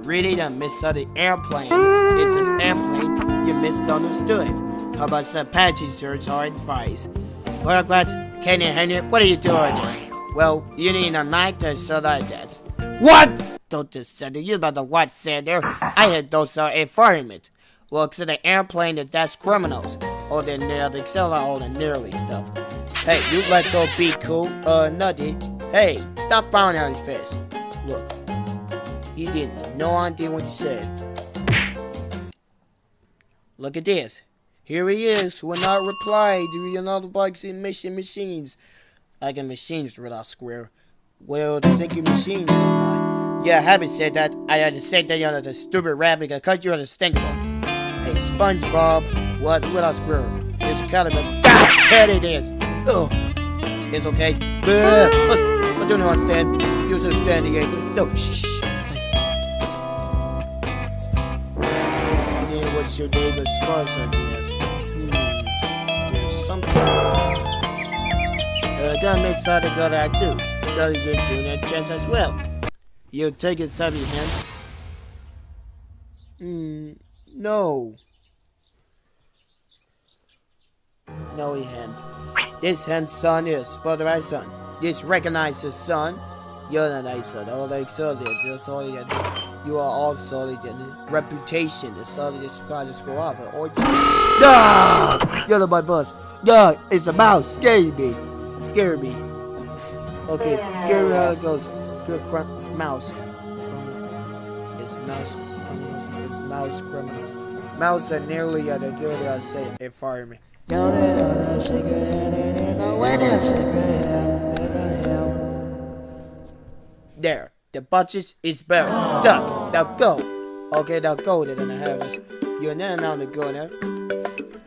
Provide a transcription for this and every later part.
really done misunderstood the airplane. It's this airplane, you misunderstood. How about some Apache search hard fries? Bureaucrats, can you handle it? What are you doing? Well, you need a night to so like that. What? Don't just say that. You about to what, Sander? I had those environment. Looks at the airplane that's criminals. Or the nearly accelerate all the nearly stuff. Hey, you let go be cool, nutty. Hey, stop frowning on your face. Look, he didn't no idea what you said. Look at this. Here he is, will not reply to your notebooks and mission machines. Like a machines, Rudolfsquare. Well, the thinking machines are not. Yeah, Happy said that. I had to say that you're the stupid rabbit because you're unstinkable. Hey, SpongeBob, what Rudolfsquare? It's a kind of a Teddy it is. Ugh. It's okay. I don't understand. You're just standing here. No, shh. What's your neighbor's sponsor, yes? There's something. That makes all the good I do. Gotta get you that chance as well. You take it, Savvy Hand. No. No, he hands. This hand's son is Spotter's son. This recognizes son. You're not nice son. All like solid. You're solid. You are all solid. Reputation is solid. It's kind of screw off. Or no! You're my boss. No, it's a mouse. Scare me. Scare me. Okay, scare me how it goes. Good mouse. It's mouse. It's mouse criminals. Mouse are nearly at the good I say it fire me. There, the budget is better. Duck, now go. Okay, now go then and have this. You're not on the go now.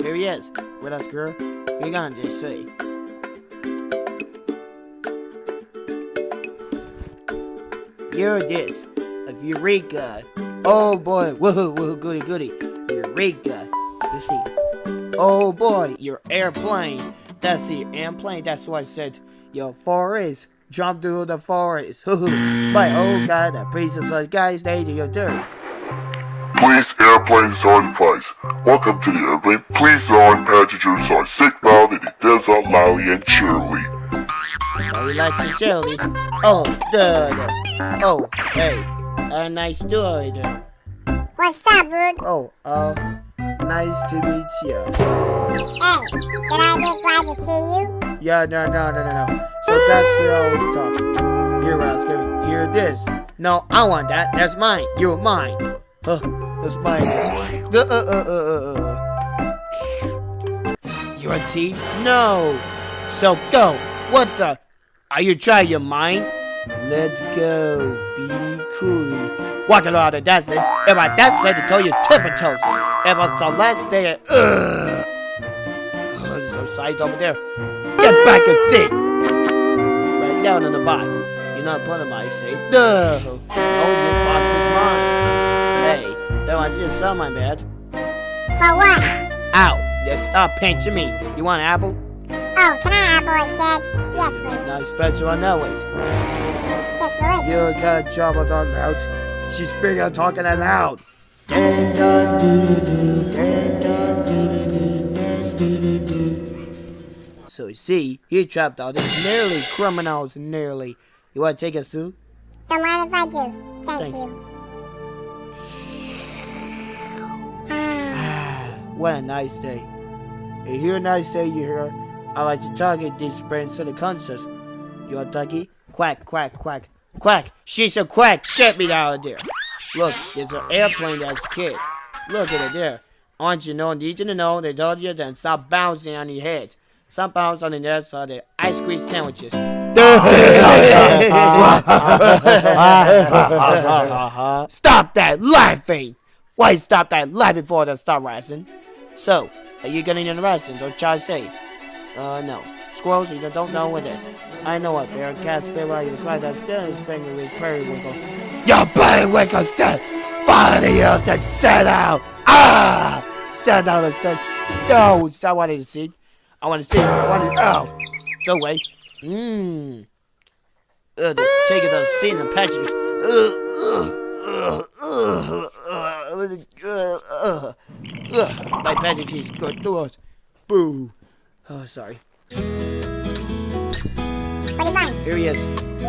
Here he is. With us, girl. We're gonna just say. Here it is. Of Eureka. Oh boy, woohoo, goody. Eureka. You see. Oh boy, your airplane. That's the airplane. That's what I said. Your forest. Jump through the forest. My oh god, the princess of guys, they do your dirt. Please, airplane certifies. Welcome to the airplane. Please on passengers are sick, loud, and it does out loudly and cheerily. Very likes the jelly. Oh, duh. Oh, hey. A nice story there. What's up, Rude? Oh, nice to meet you. Hey, can I be glad to see you? Yeah, no. So that's what I always talk. Here, Roscoe. Here it is. No, I want that. That's mine. You're mine. Let's buy this. You're a T? No. So go. What the? Are you trying your mind? Let's go. Be cool. Walking around and that's it. If I that's it, to tell you tip and toes. If it's the last day, there's so sight over there. Get back and sit. Right down in the box. You're not putting my seat. No. Oh, your box is mine. Hey, don't I see some my bed? For what? Ow. Just stop pinching me. You want an apple? Oh, can I have apple instead? Yes, please. Not special on that ways. Yes, please. You got trouble talking loud. She's bigger talking out loud. So you see, he trapped all this nearly criminals, nearly. You want to take us through? Don't mind if I do. Thank you. What a nice day. You hear a nice day, you hear? I like to target these brains to the concerts. You want Ducky? Quack, quack, quack. Quack! She's a quack! Get me out of there! Look, there's an airplane that's kid. Look at it there. Aren't you know, need you to know they told you then stop bouncing on your head. Some bounce on the other side of the ice cream sandwiches. Stop that laughing! Why stop that laughing before they start rising? So, are you getting interested? Don't try to say. No. Squirrels, you don't know what it. I know what bear, cat, sparrow, you cry that still is banging with periwinkles. Your periwinkles dead! Follow the earth and set out! Ah! Set out and says, no, it's not what I see. I want to see her. I want to. Oh! So wait. Take it to the scene and patches. My package is good to us. Boo. Oh, sorry. What do you want? Here he is.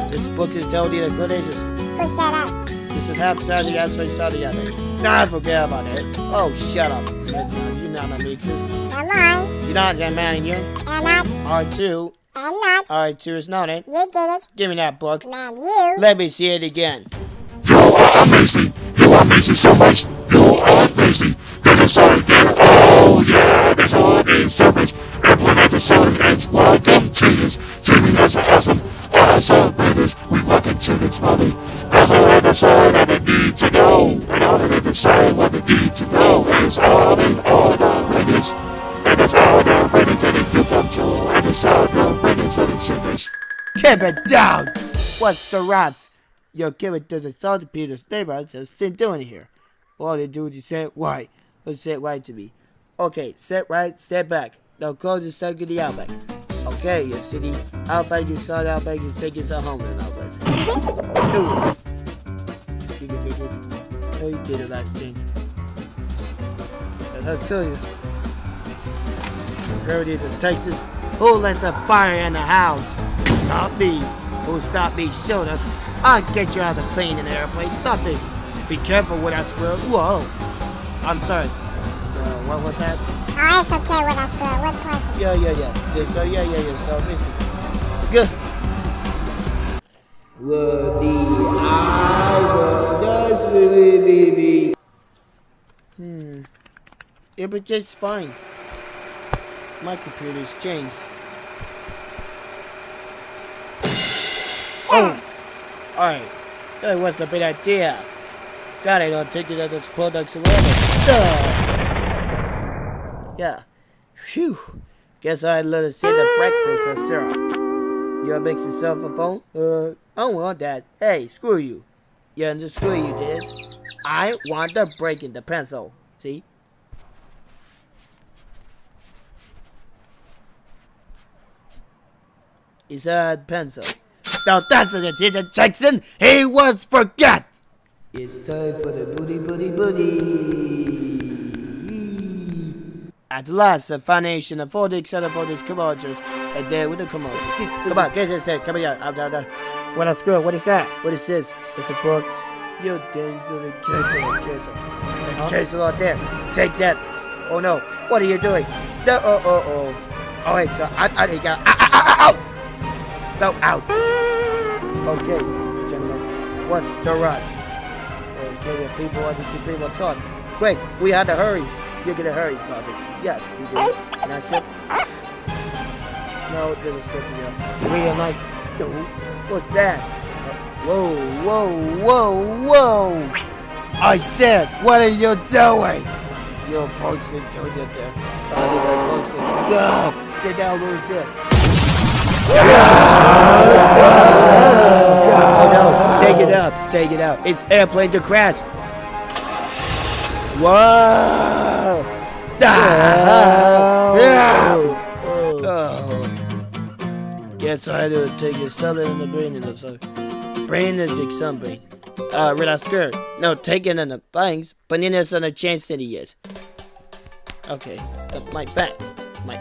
This book is telling you the good ages. Who said that? This is half Saturday, outside Saturday. Nah, forget about it. Oh, shut up. You're not my mixes. Am I? You're not that man, you. Am not? R2. Am not? R2 is not it. You did it. Give me that book. Man, you. Let me see it again. You are amazing. You are amazing so much. You are amazing. There's a song again. Oh yeah, there's all these surface. Implement the science. Welcome genius. Genius are awesome. Awesome babies. We welcome to the money. There's a way to say that we need to know. In order to say what we need to know. It's all in order, ladies. And it's all the ready to get them to. And it's all the ready to the singers. Keep it down. What's the rats? Yo, give it to the South Peter's neighbor. Just sit down here. All they do is say right. Or say right to me. Okay, sit right, step back. Now close the second the outback. Okay, your city outback, you saw the outback, you take it to home and outback. You can take it. Oh, you did it last change. And I'll tell you. Priority to Texas. Who let the fire in the house? Not me. Who stopped me? Shut up. I'll get you out of the plane in the airplane. Something. Be careful with that squirrel. Whoa. I'm sorry. What was that? Oh, it's okay with us, girl. What question? Yeah. So, So, listen. Good. Woody, I will just really baby. It was just fine. My computer's changed. Oh! Alright. That was a bad idea. God, I don't take it as those products or whatever. Yeah. Phew. Guess I'd let her see the breakfast or syrup. You make yourself a bone? I don't want that. Hey, screw you. Yeah, just screw you, this. I want the break in the pencil. See? It's a pencil. Now that's the teacher Jackson. He was forget. It's time for the booty. At last, the foundation of all the acceptable these commercials, and there with the commercial. Come on, get this thing. Come here, out. What a screw? What is that? What is this? It's a book. You things of the cancel. And cancel out there. Take that. Oh no! What are you doing? No. Oh. All right, so I got out. So out. Okay, gentlemen. What's the rush? Okay, the people want to keep people talk. Quick, we have to hurry. You're gonna hurry about this. Yes, you do. Can I sip? No, there's a sip here. Real nice. No. What's that? Whoa. I said, what are you doing? You're posting to get there. Get down, little kid. Oh no, take it up. It's airplane to crash. Whoa! Guess I had to take a salad in the brain and the brain and take some brain. Rudolfsquare. No, take it in the bangs, but then there's on a chance that he is. Okay, my back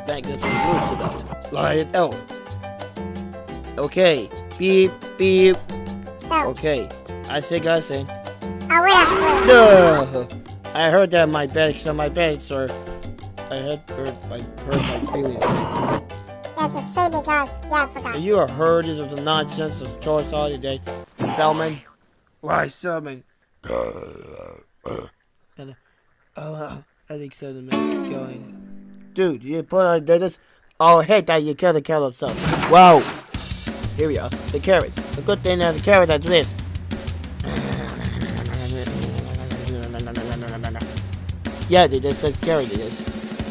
that's some roots about. Lie L. Okay, beep. Okay, I say. Oh, Rudolfsquare. No. I heard that my back, sir. I heard my feelings. That's a say because, yeah, I forgot. You are heard of the nonsense of choice all today. Salmon? Why salmon? I think salmon is going. Dude, you put on this? Oh, I hate that you killed the carrot so. Whoa! Here we are. The carrots. The good thing that the carrot has this. Yeah, they just said carrot it is.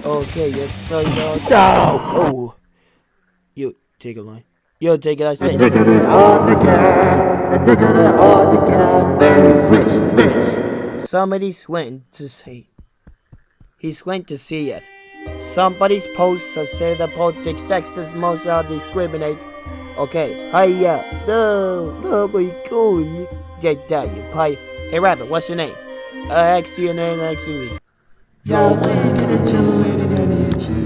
Okay, yes. No! Oh! You take a line. You take it, I say. Diggity on the cat, Merry Christmas. Somebody's went to see. He's went to see it. Somebody's post to say the politics sexist most out discriminate. Okay, hiya. No, we cool. Get that, you pie. Hey, Rabbit, what's your name? I asked you your name, actually. Y'all ain't gonna tell it and it's you.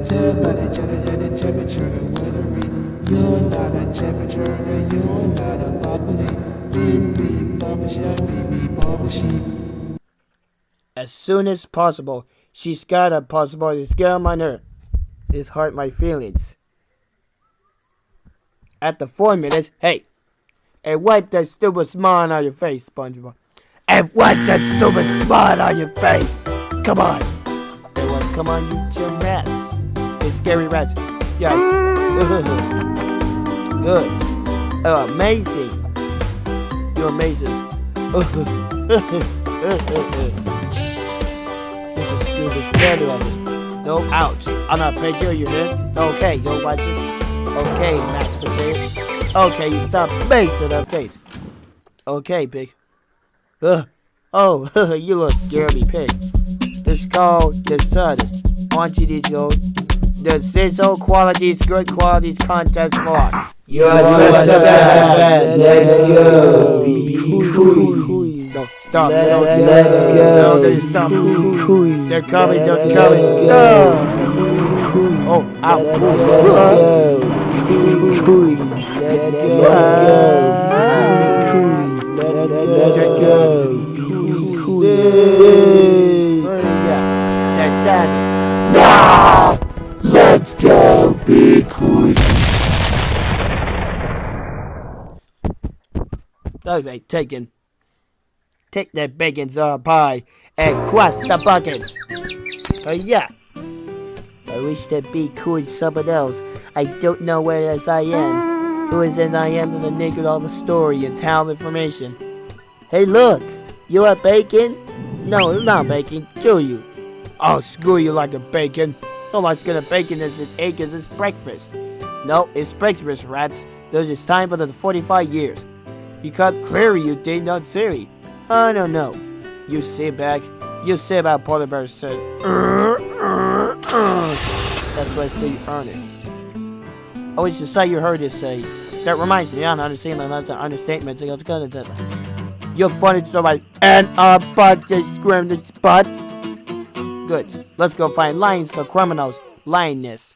But I the temperature and weathering. You're not a temperature and you're not a bubbly. Beep beep bubble sheep. As soon as possible. She's got a possible. It's get on my nerve. It's hurt my feelings. At the 4 minutes, hey, and wipe that stupid smile on your face, SpongeBob. And wipe that stupid smile on your face. Come on. Everyone, come on, you two rats. It's scary rats. Yes. Good. Oh, amazing. You're amazing. This is stupid scary rats. No, ouch. I'm not paying you, head. Okay, you'll watch it. Okay, mashed potato. Okay, you stop basing that face. Okay, pig. Oh, you little scary pig. This called the sun. I want you to go. The sizzle qualities, good qualities, contest loss. You're let's go. Be cool. No, stop. Let's go. No, stop. They're coming, they're coming. No. Oh, ow. Let's go. Let's go, be cool. Okay, take that bacon's pie and crush the buckets. Yeah. I wish that be cool someone else. I don't know where as I am. Who is it I am in the naked of a story and town information. Hey look, you want bacon? No, it's not bacon, kill you. Oh, screw you like a bacon. No one's gonna bacon this at Aikens, it's breakfast. No, it's breakfast, rats. There's it's time for the 45 years. You can't clear you did not Siri. I don't know. You sit back, Polar Bear said. That's what I say you earn it. Oh, it's just how you heard it say. That reminds me, I don't understand another understatement. You're funny so right. And our butt is screamed its butt. Good. Let's go find lions or criminals. Lioness.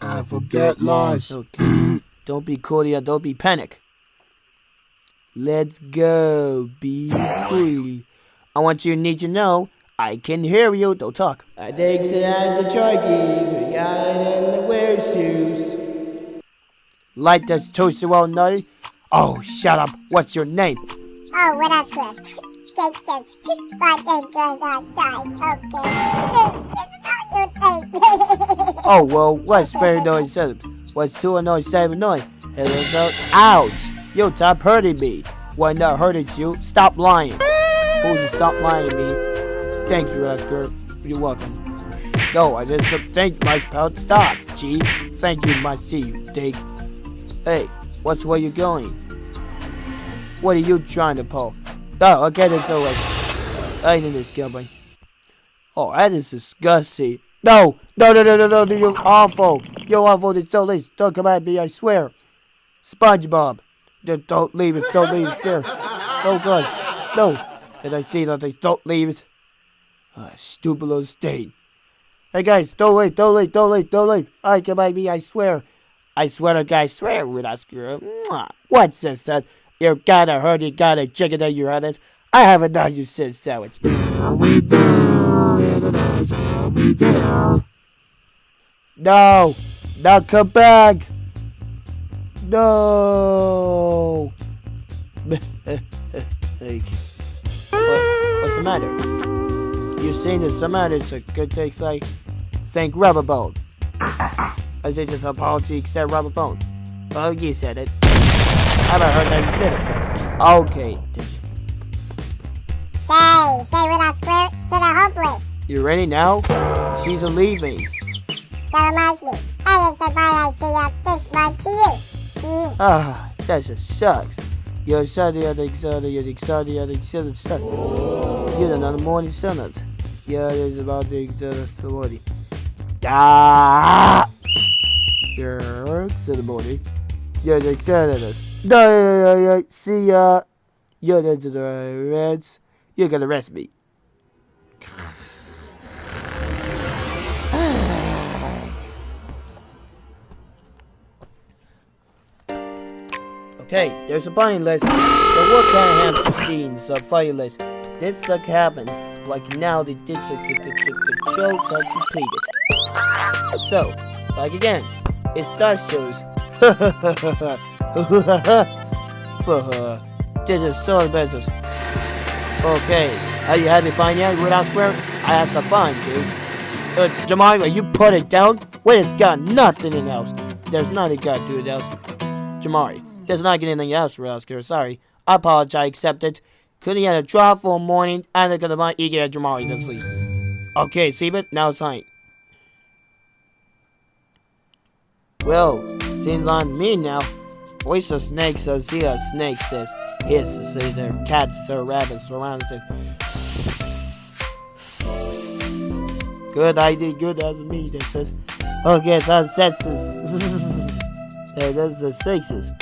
I forget lies. Okay. Don't be cool, don't be panic. Let's go. Be cool. I want you to need to know. I can hear you. Don't talk. I takes it out the charkies. We got it in the wear shoes. Like that's toasted well nutty. Oh, shut up. What's your name? Oh, Rudolfsquare. Take this. But they drink outside. Okay. Oh, well, what's very noise? What's 2 annoying, 7 annoying? Headers out. Ouch! You stop hurting me. Why not hurting you? Stop lying. Oh, you stop lying to me. Thanks, Rudolfsquare. You're welcome. No, I just thank you, my pal. Stop, jeez. Thank you, my see you, dig. Hey, where you going? What are you trying to pull? Oh, okay, that's always. I need this company. Oh, that is disgusting. No, you're awful. You're awful. It's so late. Don't come at me, I swear. SpongeBob. Don't leave it. Don't leave it there. Oh, God. No. And I see that they don't leave it. Stupid little stain. Hey, guys, don't leave. I come at me, I swear. I swear to God, I swear with us, girl. What's this, son? You gotta hurt, you gotta chicken that you're on it. I haven't done you since sandwich. We do. No! Now come back! No! What's the matter? You're saying there's some matter, so good takes like think rubber bone. I think it's a policy except rubber bone. Well, you said it. I haven't heard that you said it. Okay. Say Rudolfsquare, say the hopeless. You ready now? She's leaving. That reminds me. I didn't say bye, I see this one to you. That just sucks. You're excited, you're stuck. You're another morning sentence. Yeah, it's about the excited. You're excited morning. You're excited. No, see ya. You're the reds. You're gonna arrest me. Okay, there's a bunny list, but what kind of scenes of funny list? This happened, like now the shows are completed. So, like again, it starts shows. This is so embarrassing. Okay, are you having fun yet, Rudolfsquare? I had some fun, dude. Jamari, you put it down? Wait, it's got nothing else. There's nothing got to do else. Jamari. There's not anything else, Rudolfsquare. Sorry. I apologize, accept it. Couldn't get a drop for a morning, and I'm gonna want to get a Jamari to sleep. Okay, see it? Now it's time. Well, seems on me now. Voice of snakes, see a snake says. Here's the scissor, cats or rabbits around and says. Good idea, good as me that says. Okay, that's this. That's the sixes.